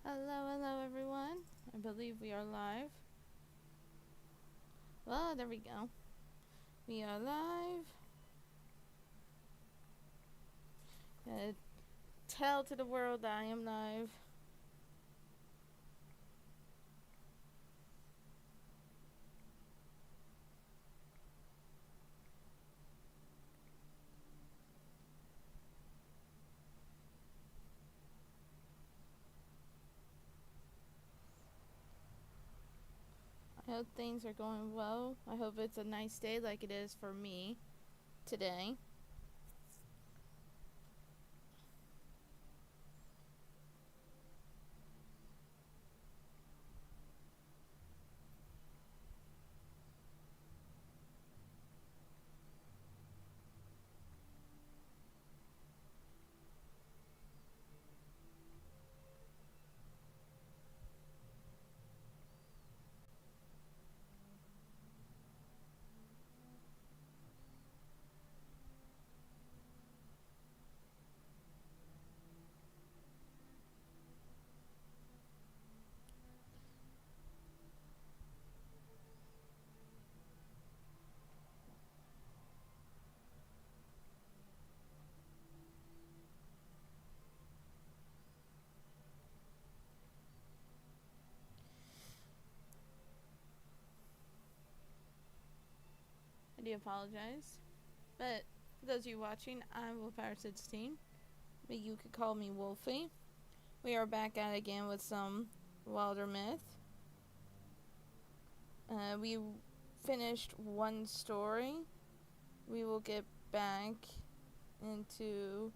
Hello everyone. I believe we are live. Well, there we go. We are live. Tell to the world that I am live. I hope things are going well. I hope it's a nice day like it is for me today. I do apologize. But for those of you watching, I'm Wolfire16. But you could call me Wolfie. We are back at it again with some Wildermyth. We finished one story. We will get back into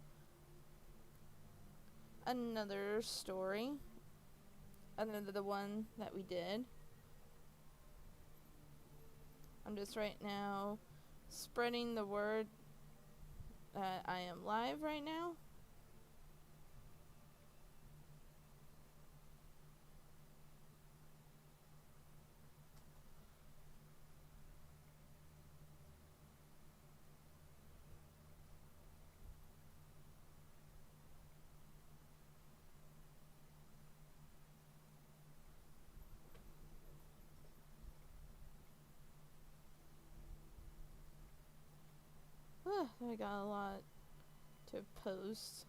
another story, other than the one that we did. I'm just right now spreading the word that I am live right now. I got a lot to post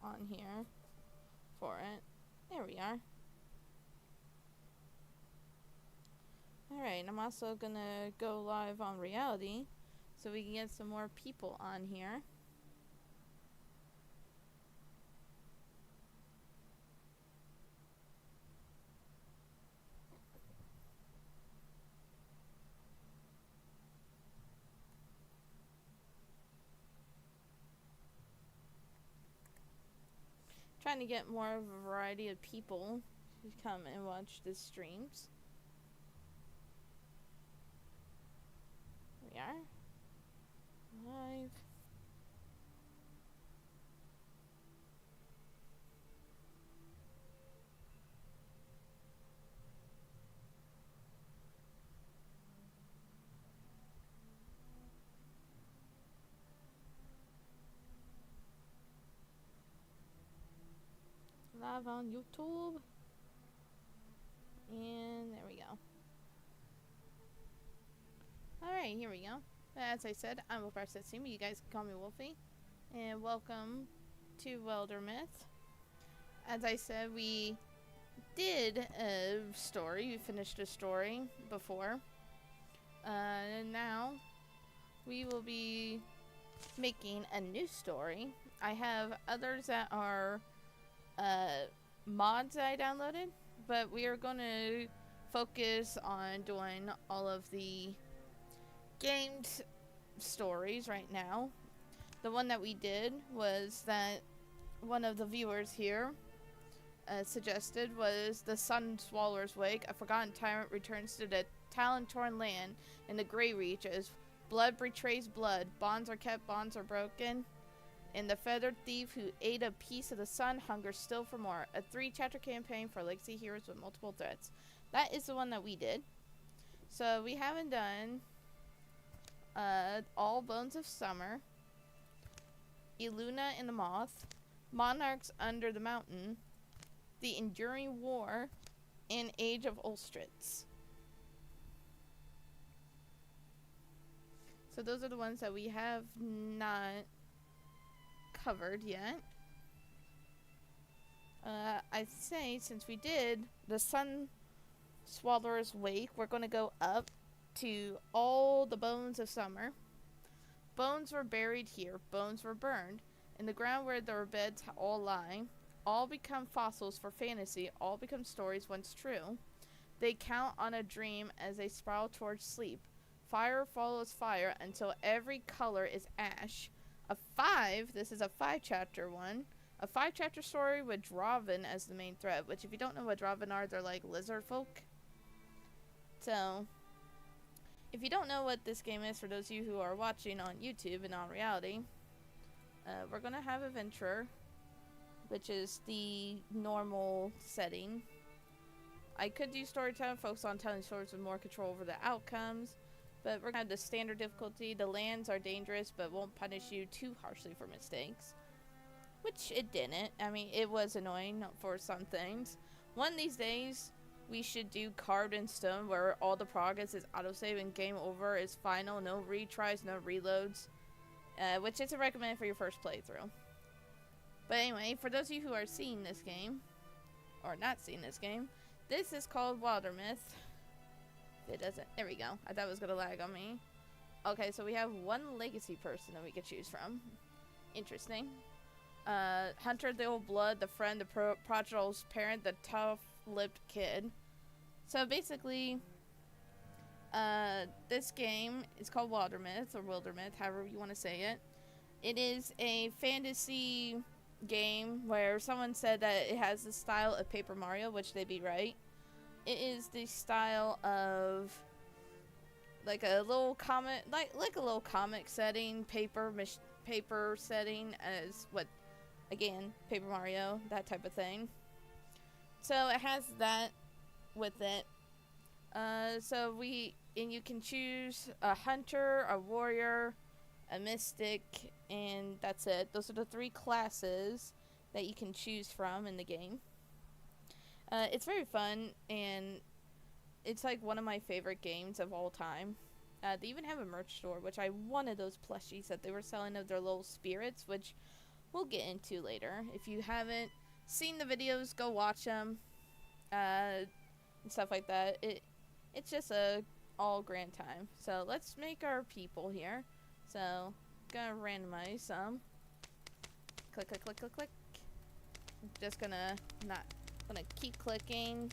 on here for it. There we are. Alright, I'm also gonna go live on reality so we can get some more people on here. Trying to get more of a variety of people to come and watch the streams. There we are. Live. Live on YouTube. And there we go. Alright, here we go. As I said, I'm Wolfire16, but you guys can call me Wolfie. And welcome to Wildermyth. As I said, we did a story. We finished a story before. And now we will be making a new story. I have others that are mods that I downloaded, but we are going to focus on doing all of the gamed stories right now. The one that we did was that one of the viewers here suggested was the Sun Swallower's Wake. A forgotten tyrant returns to the Talon-torn land in the Grey Reach as blood betrays blood. Bonds are kept, bonds are broken. And the feathered thief who ate a piece of the sun hungers still for more. A 3-chapter campaign for legacy heroes with multiple threats. That is the one that we did. So we haven't done All Bones of Summer, Illuna and the Moth, Monarchs Under the Mountain, The Enduring War, and Age of Ulstrits. So those are the ones that we have not covered yet. I'd say since we did the Sun Swallowers Wake, we're going to go up to all the bones of summer. Bones were buried here, bones were burned. In the ground where their beds all lie, all become fossils for fantasy, all become stories once true. They count on a dream as they spiral towards sleep. Fire follows fire until every color is ash. This is a 5-chapter one. A 5-chapter story with Draven as the main threat, which if you don't know what Draven are, they're like lizard folk. So, if you don't know what this game is, for those of you who are watching on YouTube and on reality, we're going to have Adventurer, which is the normal setting. I could do storytelling, focus on telling stories with more control over the outcomes, but we're going to have the standard difficulty. The lands are dangerous, but won't punish you too harshly for mistakes. Which it didn't. I mean, it was annoying for some things. One of these days, we should do Carved in Stone, where all the progress is autosave and game over is final. No retries, no reloads. Which isn't recommended for your first playthrough. But anyway, for those of you who are seeing this game, or not seeing this game, this is called Wildermyth. It doesn't. There we go. I thought it was going to lag on me. Okay, so we have one legacy person that we could choose from. Interesting. Hunter the Old Blood, the friend, the prodigal's parent, the tough-lipped kid. So basically, this game is called Wildermyth, or Wildermyth, however you want to say it. It is a fantasy game where someone said that it has the style of Paper Mario, which they'd be right. It is the style of like a little comic, like a little comic setting, paper setting, as what, again, Paper Mario, that type of thing. So it has that with it. And you can choose a hunter, a warrior, a mystic, and that's it. Those are the 3 classes that you can choose from in the game. It's very fun, and it's like one of my favorite games of all time. They even have a merch store, which I wanted those plushies that they were selling of their little spirits, which we'll get into later. If you haven't seen the videos, go watch them, and stuff like that. It's just a all grand time. So let's make our people here. So gonna randomize some. Click, click, click, click, click. Just gonna keep clicking.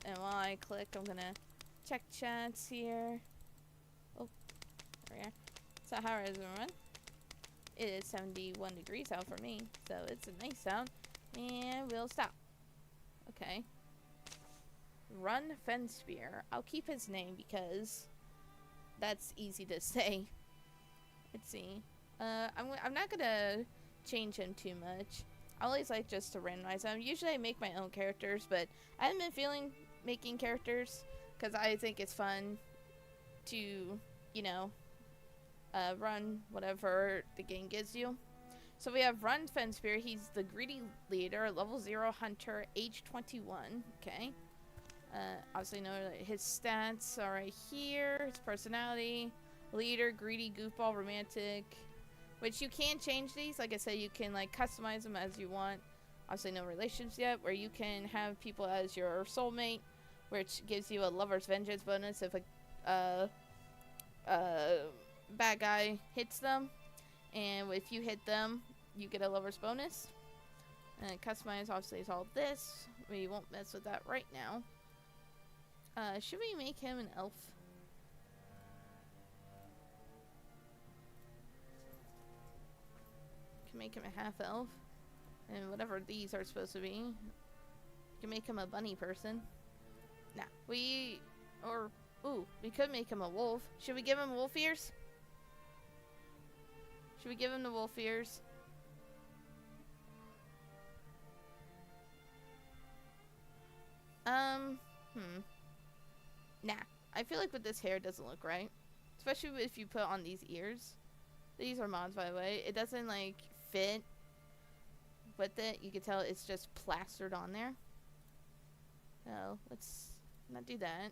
And while I click, I'm gonna check chats here. Oh, there we are. So how is everyone? It is 71 degrees out for me, so it's a nice out. And we'll stop. Okay. Run Fenspear. I'll keep his name because that's easy to say. Let's see. I'm not gonna change him too much. I always like just to randomize them. Usually I make my own characters, but I haven't been feeling making characters because I think it's fun to, you know, run whatever the game gives you. So we have Run Fenspear. He's the greedy leader, level 0 hunter, age 21. Okay. Obviously know that his stats are right here. His personality, leader, greedy, goofball, romantic. Which you can change these. Like I said, you can like customize them as you want. Obviously no relationships yet, where you can have people as your soulmate, which gives you a lover's vengeance bonus if a bad guy hits them. And if you hit them, you get a lover's bonus. And customize obviously is all this. We won't mess with that right now. Should we make him an elf? Can make him a half elf, and whatever these are supposed to be. Can make him a bunny person. Nah, we could make him a wolf. Should we give him wolf ears? Should we give him the wolf ears? Nah, I feel like with this hair it doesn't look right, especially if you put on these ears. These are mods, by the way. It doesn't like fit with it. You can tell it's just plastered on there. So let's not do that.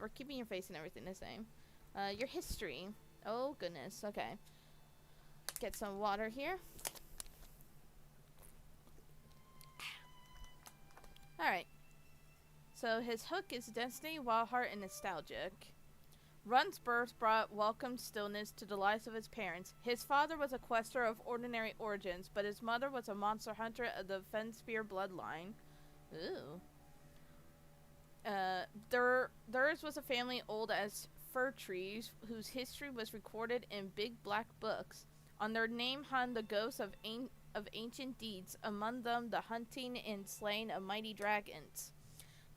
We're keeping your face and everything the same. Your history. Oh goodness. Okay. Get some water here. Alright. So his hook is Destiny, Wild Heart, and Nostalgic. Run's birth brought welcome stillness to the lives of his parents. His father was a quester of ordinary origins, but his mother was a monster hunter of the Fenspear bloodline. Ooh. Theirs was a family old as fir trees, whose history was recorded in big black books. On their name hung the ghosts of ancient deeds, among them the hunting and slaying of mighty dragons.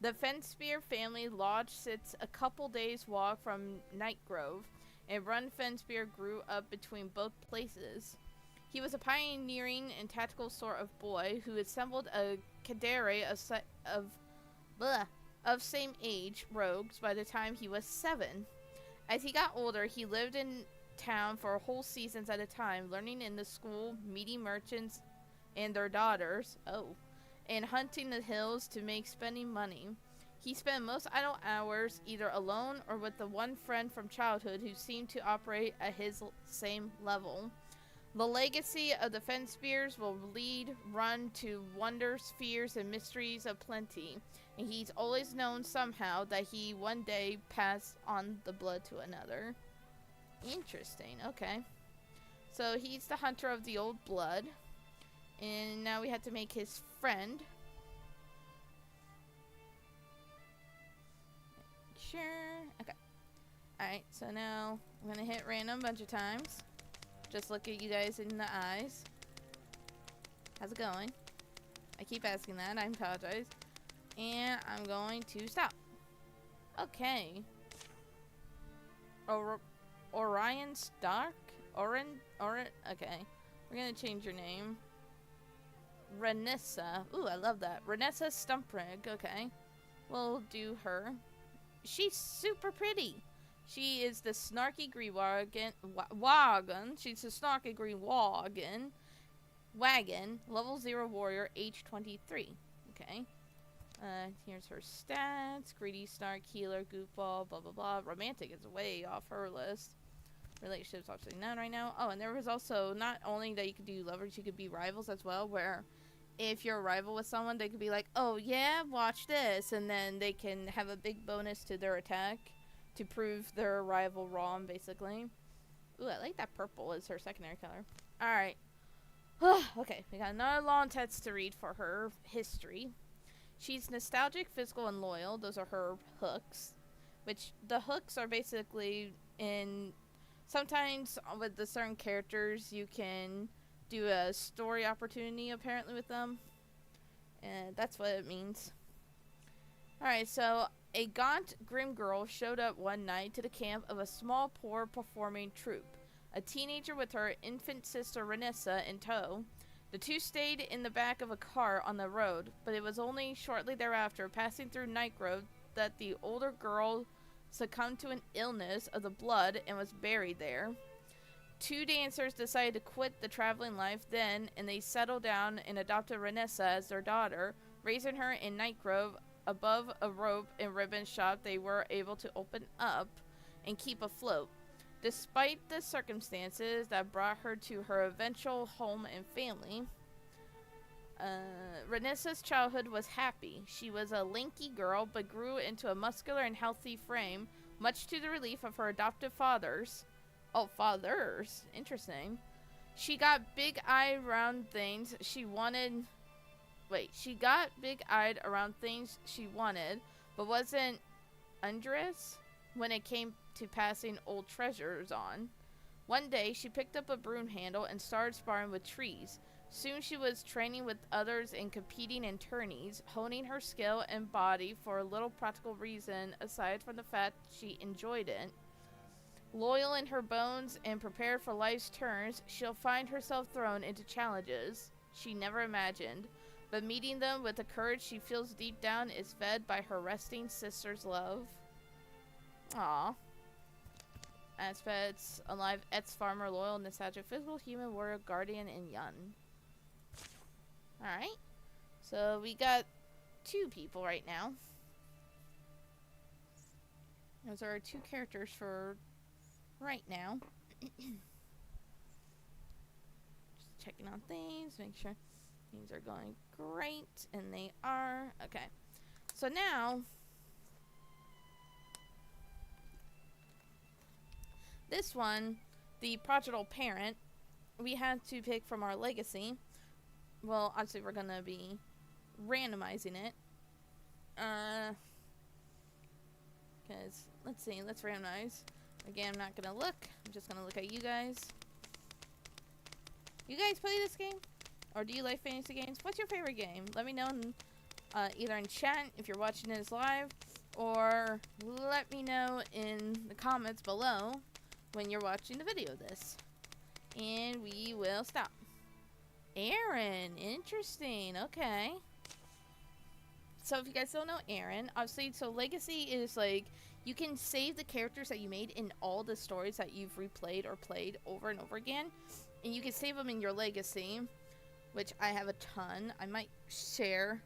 The Fenspear family lodge sits a couple days' walk from Nightgrove, and Run Fenspear grew up between both places. He was a pioneering and tactical sort of boy who assembled a cadre of same age rogues by the time he was 7. As he got older, he lived in town for whole seasons at a time, learning in the school, meeting merchants and their daughters, and hunting the hills to make spending money. He spent most idle hours either alone or with the one friend from childhood who seemed to operate at his same level. The legacy of the Fenspears will lead Run to wonders, fears, and mysteries of plenty, and he's always known somehow that he one day passed on the blood to another. Interesting, okay. So he's the hunter of the old blood, and now we have to make his friend. Sure, okay. Alright, so now I'm gonna hit random a bunch of times. Just look at you guys in the eyes. How's it going? I keep asking that, I apologize. And I'm going to stop. Okay. Orion Stark? Okay. We're gonna change your name. Renessa. Ooh, I love that. Renessa Stumprig. Okay. We'll do her. She's super pretty. She is the snarky green wagon. She's the snarky green wagon. Level 0 warrior, age 23. Okay. Here's her stats. Greedy, snark, healer, goofball, blah, blah, blah. Romantic is way off her list. Relationships, obviously none right now. Oh, and there was also not only that you could do lovers, you could be rivals as well, where if you're a rival with someone, they could be like, oh yeah, watch this, and then they can have a big bonus to their attack to prove their rival wrong, basically. Ooh, I like that purple as her secondary color. Alright. Okay, we got another long text to read for her history. She's nostalgic, physical, and loyal. Those are her hooks. Which, the hooks are basically in... Sometimes with the certain characters, you can do a story opportunity, apparently, with them. And that's what it means. Alright, so a gaunt, grim girl showed up one night to the camp of a small, poor performing troupe. A teenager with her infant sister Renessa in tow. The two stayed in the back of a car on the road, but it was only shortly thereafter, passing through Nightgrove, that the older girl succumbed to an illness of the blood and was buried there. Two dancers decided to quit the traveling life then, and they settled down and adopted Renessa as their daughter, raising her in Nightgrove. Above a rope and ribbon shop they were able to open up and keep afloat. Despite the circumstances that brought her to her eventual home and family, Renessa's childhood was happy. She was a lanky girl, but grew into a muscular and healthy frame, much to the relief of her adoptive fathers. Oh, fathers. Interesting. She got big-eyed around things she wanted... she got big-eyed around things she wanted, but wasn't undress when it came to passing old treasures on. One day, she picked up a broom handle and started sparring with trees. Soon she was training with others and competing in tourneys, honing her skill and body for a little practical reason aside from the fact she enjoyed it. Loyal in her bones and prepared for life's turns, she'll find herself thrown into challenges she never imagined. But meeting them with the courage she feels deep down is fed by her resting sister's love. Aww. Aspects: alive, Etz farmer, loyal, nostalgic, physical, human, warrior, guardian, and Yun. Alright. So we got 2 people right now. Those are our 2 characters for right now. Just checking on things, make sure things are going great, and they are. Okay. So now, this one, the prodigal parent, we had to pick from our legacy. Well, obviously we're gonna be randomizing it. Because, let's see, let's randomize. Again, I'm not gonna look. I'm just gonna look at you guys. You guys play this game? Or do you like fantasy games? What's your favorite game? Let me know in, either in chat if you're watching this live, or let me know in the comments below when you're watching the video of this. And we will stop. Aaron, interesting, okay. So if you guys don't know Aaron, obviously, so Legacy is like, you can save the characters that you made in all the stories that you've replayed or played over and over again. And you can save them in your Legacy, which I have a ton. I might share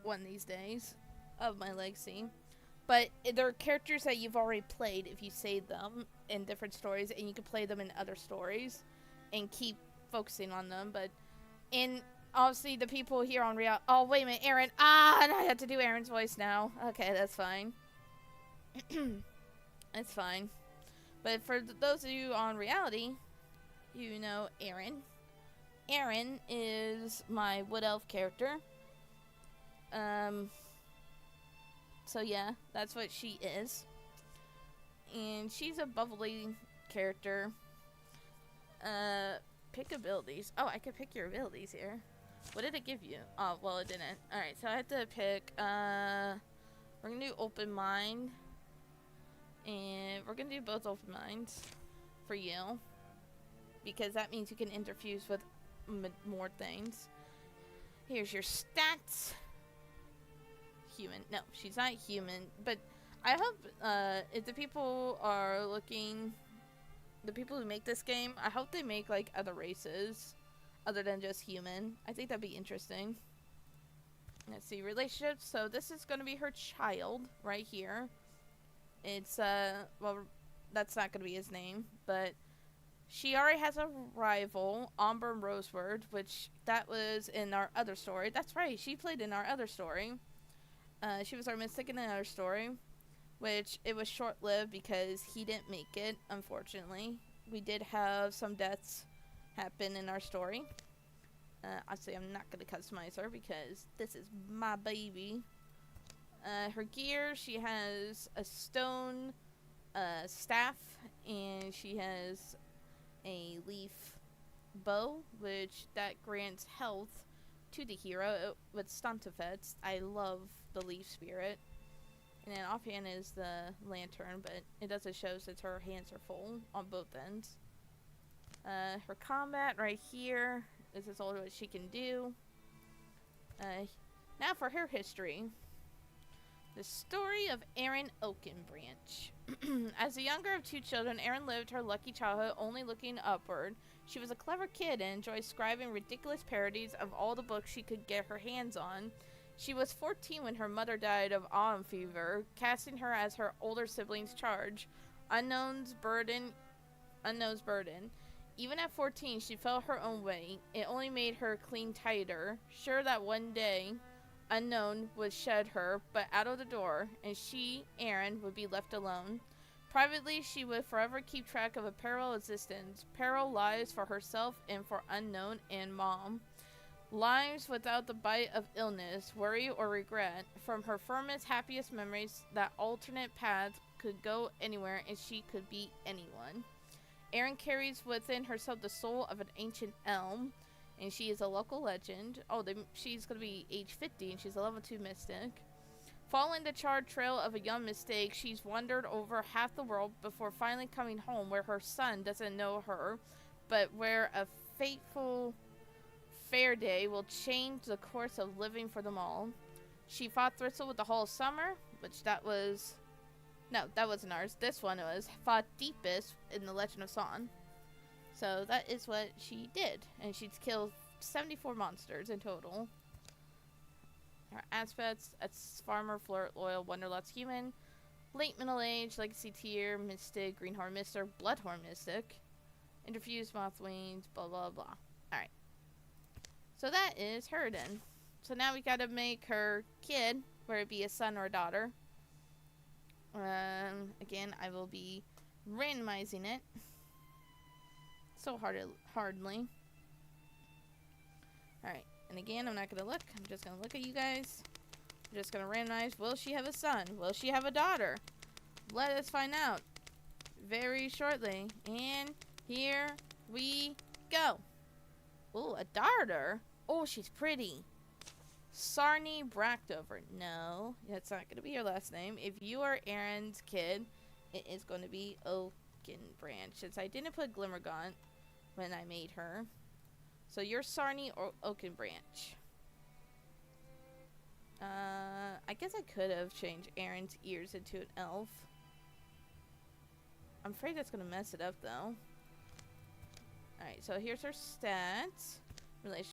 one these days of my Legacy. But they're characters that you've already played if you save them in different stories, and you can play them in other stories and keep focusing on them. But in obviously the people here on Real, oh wait a minute, Aaron, and I have to do Aaron's voice now. Okay, that's fine. It's fine. But for those of you on Reality, you know Aaron. Aaron is my Wood Elf character. So yeah, that's what she is. And she's a bubbly character. Pick abilities. Oh, I could pick your abilities here. What did it give you? Oh, well, it didn't. Alright, so I have to pick, we're gonna do Open Mind. And we're gonna do both Open Minds for you. Because that means you can interfuse with more things. Here's your stats. Human. No, she's not human. But I hope, if the people are looking, the people who make this game, I hope they make, like, other races other than just human. I think that'd be interesting. Let's see, relationships. So this is going to be her child right here. It's, well, that's not going to be his name, but she already has a rival, Amber Roseward, which that was in our other story. That's right, she played in our other story. She was our mystic in another story, which it was short-lived because he didn't make it, unfortunately. We did have some deaths happen in our story. Obviously, I'm not going to customize her because this is my baby. Her gear, she has a stone staff, and she has a leaf bow, which that grants health to the hero with Stuntifex. I love the leaf spirit. And then offhand is the lantern, but it doesn't show since her hands are full on both ends. Her combat right here. This is all what she can do. Now for her history. The story of Erin Oakenbranch. As the younger of 2 children, Erin lived her lucky childhood only looking upward. She was a clever kid and enjoyed scribing ridiculous parodies of all the books she could get her hands on. She was 14 when her mother died of autumn fever, casting her as her older siblings' charge. Unknown's burden. Even at 14, she felt her own way. It only made her cling tighter, sure that one day Unknown would shed her, but out of the door, and she, Erin, would be left alone. Privately, she would forever keep track of a parallel existence, parallel lives for herself and for Unknown and Mom. Lives without the bite of illness, worry, or regret. From her firmest, happiest memories, that alternate path could go anywhere and she could be anyone. Erin carries within herself the soul of an ancient elm, and she is a local legend. Oh, she's going to be age 50, and she's a level 2 mystic. Following the charred trail of a young mistake, she's wandered over half the world before finally coming home where her son doesn't know her, but where a fateful fair day will change the course of living for them all. She fought Thristle with the Hall of Summer, which that was... No, that wasn't ours. This one was fought Deepest in the Legend of Son. So that is what she did. And she's killed 74 monsters in total. Our aspects, that's farmer, flirt, loyal, wanderlust, human, late middle age, legacy tier, mystic, greenhorn mystic, bloodhorn mystic, interfused mothwings, blah blah blah. Alright. So that is her then. So now we gotta make her kid, whether it be a son or a daughter. Again, I will be randomizing it. So hardly. Alright, and again, I'm not gonna look. I'm just gonna look at you guys. I'm just gonna randomize. Will she have a son? Will she have a daughter? Let us find out very shortly. And here we go. Ooh, a daughter? Oh, she's pretty. Sarni Bractover. No, that's not going to be your last name. If you are Aaron's kid, it is going to be Oakenbranch. Since I didn't put Glimmergaunt when I made her. So you're Sarni or Oakenbranch. I guess I could have changed Aaron's ears into an elf. I'm afraid that's going to mess it up, though. Alright, so here's her stats. Relation